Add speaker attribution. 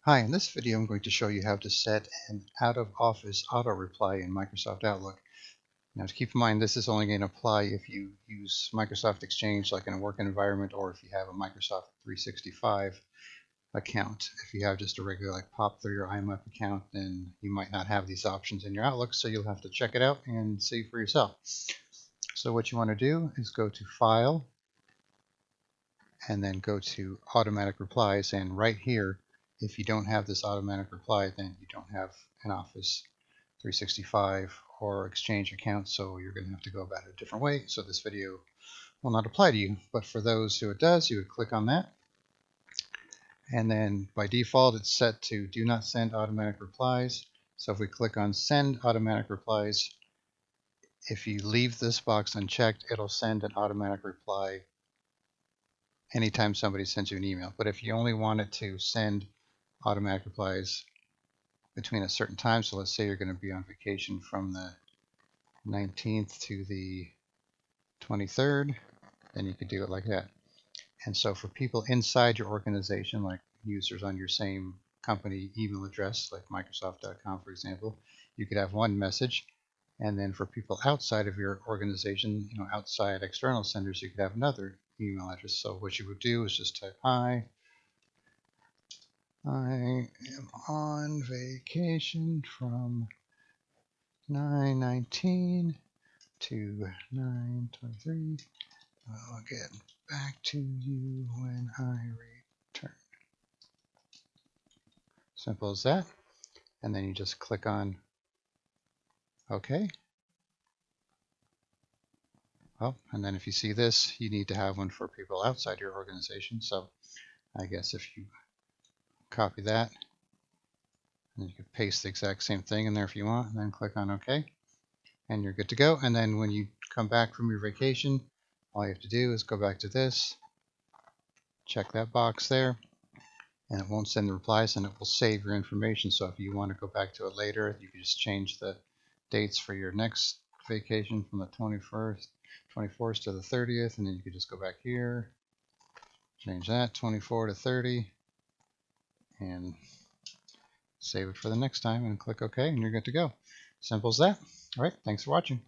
Speaker 1: Hi, in this video I'm going to show you how to set an out-of-office auto reply in Microsoft Outlook. Now to keep in mind, this is only going to apply if you use Microsoft Exchange like in a work environment or if you have a Microsoft 365 account. If you have just a regular like POP3 or IMAP account, then you might not have these options in your Outlook, so you'll have to check it out and see for yourself. So what you want to do is go to File and then go to Automatic Replies, and right here, if you don't have this automatic reply, then you don't have an Office 365 or Exchange account, so you're going to have to go about it a different way. So this video will not apply to you, but for those who it does, you would click on that. And then by default, it's set to do not send automatic replies. So if we click on send automatic replies, if you leave this box unchecked, it'll send an automatic reply anytime somebody sends you an email. But if you only want it to send automatic replies between a certain time, so let's say you're going to be on vacation from the 19th to the 23rd, then you could do it like that. And so for people inside your organization, like users on your same company email address, like Microsoft.com, for example, you could have one message. And then for people outside of your organization, outside external senders, you could have another email address. So what you would do is just type, hi, I am on vacation from 9/19 to 9/23. I'll get back to you when I return. Simple as that. And then you just click on OK. Well, and then if you see this, you need to have one for people outside your organization. So I guess if you copy that, and you can paste the exact same thing in there if you want, and then click on OK, and you're good to go. And then when you come back from your vacation, all you have to do is go back to this, check that box there, and it won't send the replies, and it will save your information. So if you want to go back to it later, you can just change the dates for your next vacation from the 24th to the 30th, and then you can just go back here, change that 24 to 30, and save it for the next time, and click OK, and you're good to go. Simple as that. All right, thanks for watching.